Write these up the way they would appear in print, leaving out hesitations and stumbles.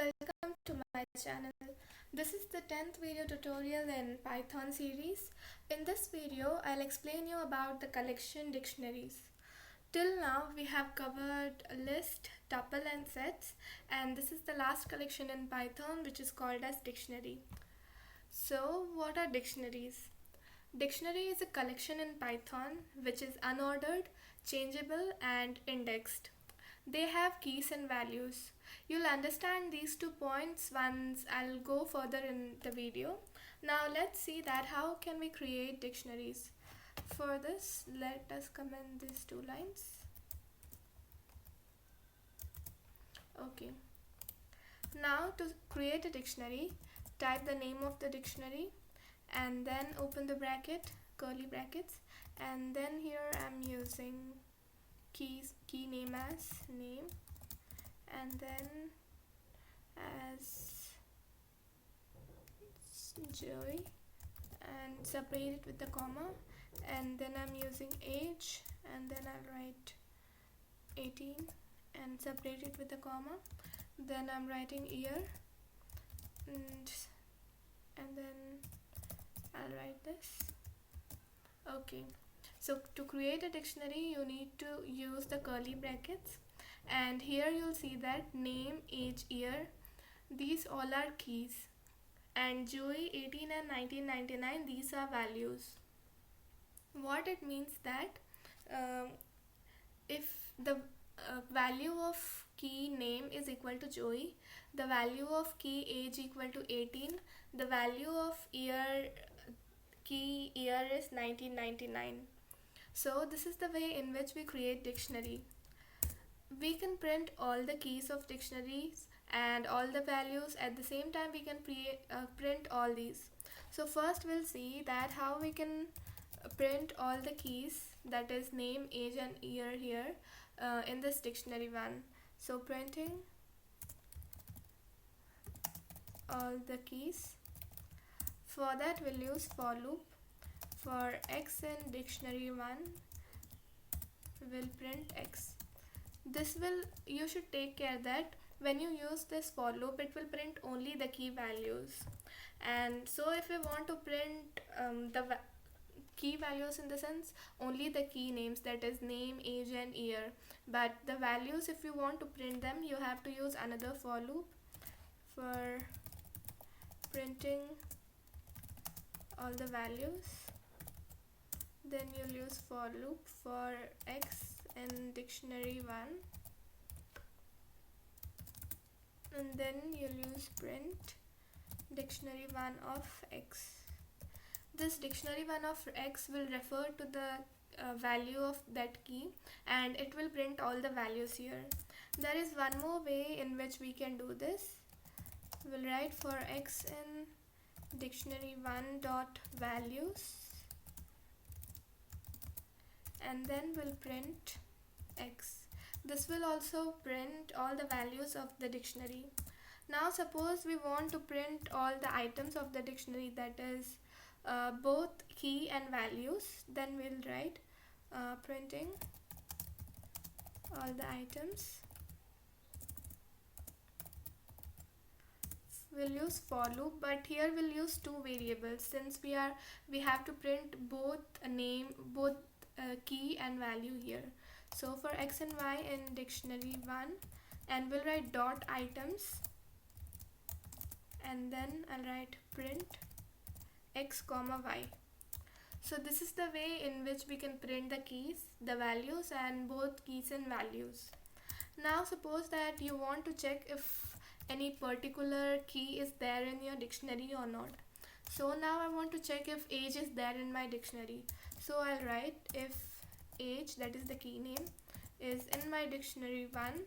welcome to my channel. This is the 10th video tutorial in Python series. In this video, I'll explain you about the collection dictionaries. Till now, we have covered a list, tuple and sets, and this is the last collection in Python which is called as dictionary. So, what are dictionaries? Dictionary is a collection in Python which is unordered, changeable and indexed. They have keys and values. You'll understand these 2 points once I'll go further in the video. Now let's see that how can we create dictionaries. For this, let us comment these 2 lines. Okay. Now to create a dictionary, type the name of the dictionary and then open the bracket, curly brackets, and then here I'm using key name as name and then as Joey and separate it with the comma, and then I'm using age and then I'll write 18 and separate it with the comma, then I'm writing year and then I'll write this. Okay, so to create a dictionary you need to use the curly brackets, and here you'll see that name, age, year, these all are keys, and Joey, 18 and 1999, these are values. What it means that if the value of key name is equal to Joey, the value of key age equal to 18, the value of year key year is 1999. So this is the way in which we create dictionary. We can print all the keys of dictionaries and all the values at the same time. We can print all these. So first we'll see that how we can print all the keys, that is name, age and year here in this dictionary one. So printing all the keys. For that we'll use for loop. For x in dictionary 1 we'll print x. This will, you should take care that when you use this for loop it will print only the key values, and so if we want to print the key values in the sense only the key names, that is name, age and year, but the values if you want to print them you have to use another for loop. For printing all the values, then you'll use for loop for x in dictionary 1 and then you'll use print dictionary 1 of x. This dictionary 1 of x will refer to the value of that key and it will print all the values here. There is one more way in which we can do this. We'll write for x in dictionary 1 dot values and then we'll print x. This will also print all the values of the dictionary. Now suppose we want to print all the items of the dictionary, that is both key and values, then we'll write printing all the items. We'll use for loop, but here we'll use 2 variables since we have to print both key and value here. So for x and y in dictionary 1, and we'll write dot items and then I'll write print x comma y. So this is the way in which we can print the keys, the values and both keys and values. Now suppose that you want to check if any particular key is there in your dictionary or not. So now I want to check if age is there in my dictionary. So I'll write if age, that is the key name, is in my dictionary 1,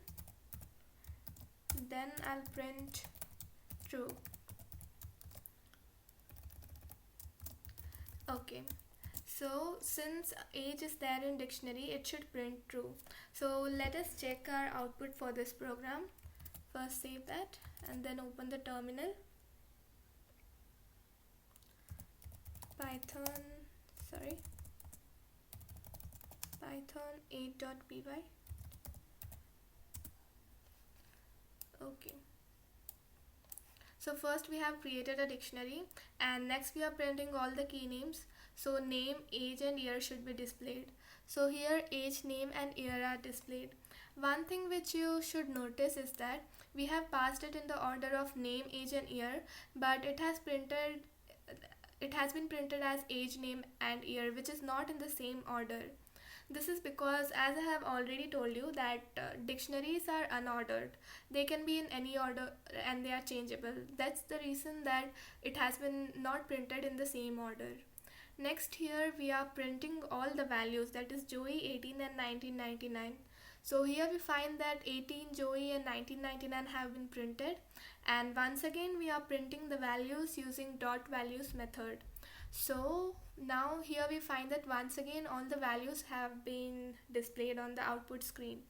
then I'll print true. Okay, so since age is there in dictionary it should print true. So let us check our output for this program. First save that and then open the terminal. Python 8.py. Okay, So first we have created a dictionary, and next we are printing all the key names. So name, age and year should be displayed. So here age, name and year are displayed. One thing which you should notice is that we have passed it in the order of name, age and year, but it has been printed as age, name and year, which is not in the same order. This is because, as I have already told you, that dictionaries are unordered. They can be in any order and they are changeable. That's the reason that it has been not printed in the same order. Next, here we are printing all the values, that is Joey, 18 and 1999. So here we find that 18, Joey and 1999 have been printed, and once again we are printing the values using dot values method. So now here we find that once again all the values have been displayed on the output screen.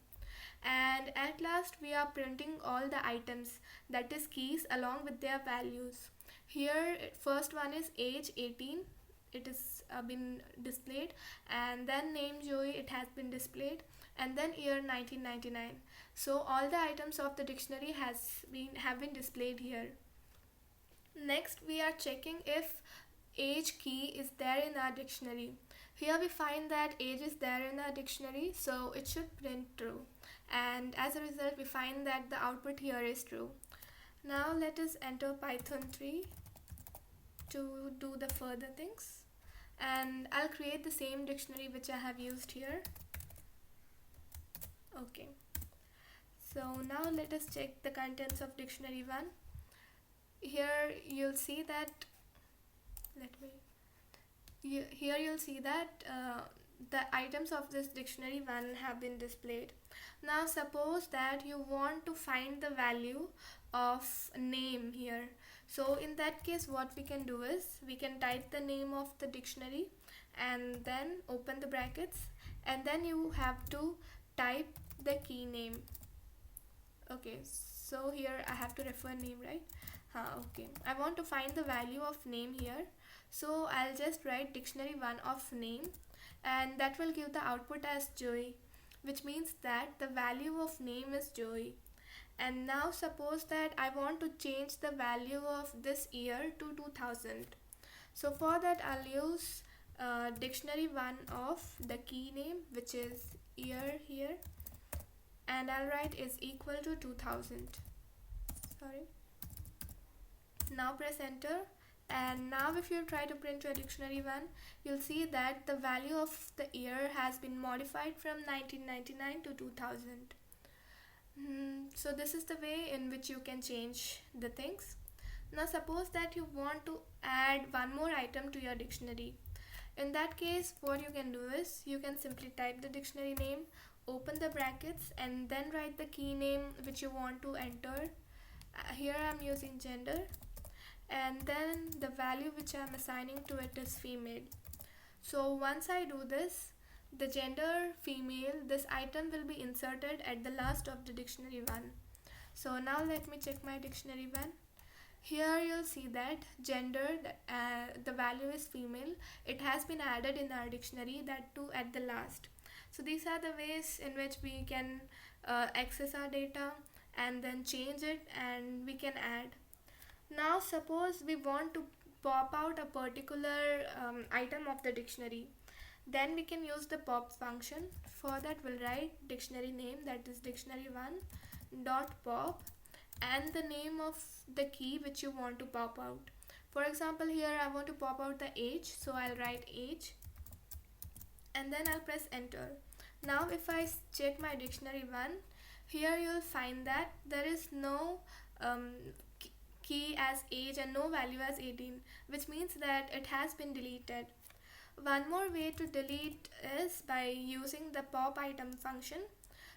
And at last we are printing all the items, that is keys, along with their values. Here first one is age 18, it is been displayed, and then name Joey, it has been displayed, and then year 1999. So all the items of the dictionary have been displayed here. Next we are checking if age key is there in our dictionary. Here we find that age is there in our dictionary, so it should print true, and as a result we find that the output here is true. Now let us enter Python 3 to do the further things, and I'll create the same dictionary which I have used here. Okay, so now let us check the contents of dictionary 1. Here you'll see that here you'll see that the items of this dictionary 1 have been displayed. Now suppose that you want to find the value of name here. So in that case what we can do is we can type the name of the dictionary and then open the brackets, and then you have to type the key name. Okay, so here I have to refer name, right? Okay, I want to find the value of name here, so I'll just write dictionary 1 of name, and that will give the output as Joey, which means that the value of name is Joey. And now suppose that I want to change the value of this year to 2000. So for that I'll use dictionary 1 of the key name, which is year here, and I'll write is equal to 2000. Sorry. Now press enter, and now if you try to print your dictionary 1, you'll see that the value of the year has been modified from 1999 to 2000. So this is the way in which you can change the things. Now suppose that you want to add one more item to your dictionary. In that case what you can do is you can simply type the dictionary name, open the brackets, and then write the key name which you want to enter. Here I'm using gender, and then the value which I'm assigning to it is female. So once I do this, the gender female, this item will be inserted at the last of the dictionary 1. So now let me check my dictionary 1. Here you'll see that gender, the value is female. It has been added in our dictionary, that too at the last. So these are the ways in which we can access our data and then change it, and we can add. Now suppose we want to pop out a particular item of the dictionary, then we can use the pop function. For that we'll write dictionary name, that is dictionary 1 dot pop, and the name of the key which you want to pop out. For example, here I want to pop out the age, so I'll write age, and then I'll press enter. Now if I check my dictionary 1, here you'll find that there is no key as age and no value as 18, which means that it has been deleted. One more way to delete is by using the pop item function.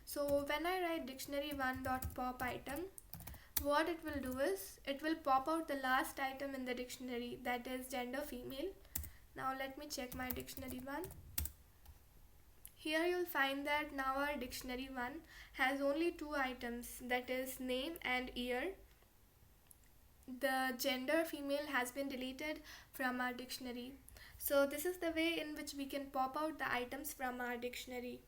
So when I write dictionary 1 dot pop item, what it will do is it will pop out the last item in the dictionary, that is gender female. Now let me check my dictionary 1. Here you'll find that now our dictionary 1 has only 2 items, that is name and year. The gender female has been deleted from our dictionary. So this is the way in which we can pop out the items from our dictionary.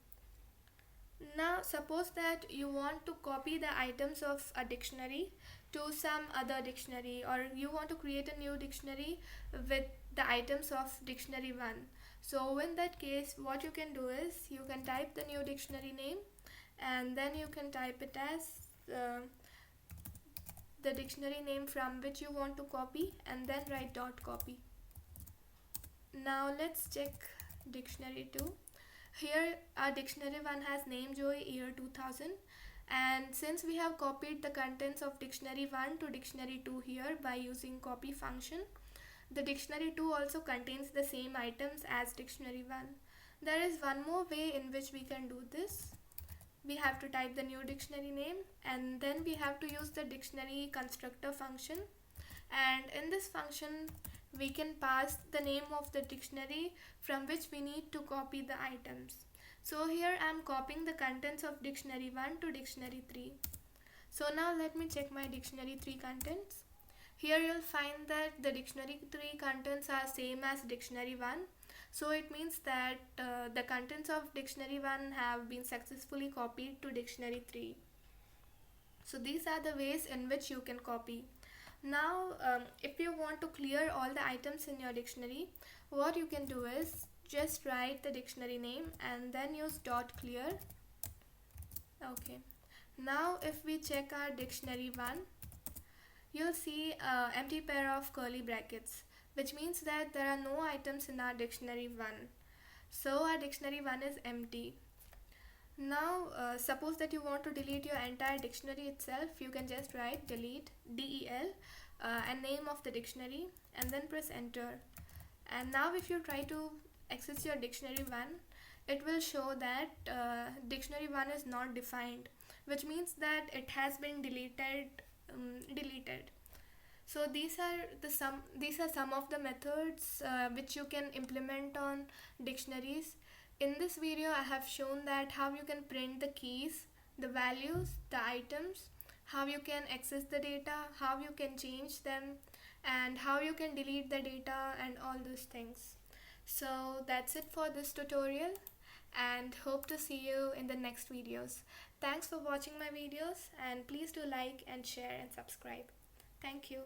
Now suppose that you want to copy the items of a dictionary to some other dictionary, or you want to create a new dictionary with the items of dictionary 1. So in that case what you can do is you can type the new dictionary name and then you can type it as the dictionary name from which you want to copy and then write dot copy. Now let's check dictionary 2. Here our dictionary 1 has name Joy year 2000, and since we have copied the contents of dictionary 1 to dictionary 2 here by using copy function, the dictionary 2 also contains the same items as dictionary 1. There is one more way in which we can do this. We have to type the new dictionary name and then we have to use the dictionary constructor function, and in this function we can pass the name of the dictionary from which we need to copy the items. So here I am copying the contents of dictionary 1 to dictionary 3. So now let me check my dictionary 3 contents. Here you'll find that the dictionary 3 contents are same as dictionary 1. So it means that the contents of dictionary 1 have been successfully copied to dictionary 3. So these are the ways in which you can copy. Now if you want to clear all the items in your dictionary, what you can do is just write the dictionary name and then use dot clear. Okay, now if we check our dictionary 1, you'll see an empty pair of curly brackets, which means that there are no items in our dictionary 1. So our dictionary 1 is empty. Now suppose that you want to delete your entire dictionary itself, you can just write delete del and name of the dictionary and then press enter. And now if you try to access your dictionary 1, it will show that dictionary 1 is not defined, which means that it has been deleted. So these are some of the methods which you can implement on dictionaries. In this video I have shown that how you can print the keys, the values, the items, how you can access the data, how you can change them, and how you can delete the data and all those things. So that's it for this tutorial, and hope to see you in the next videos. Thanks for watching my videos, and please do like and share and subscribe. Thank you.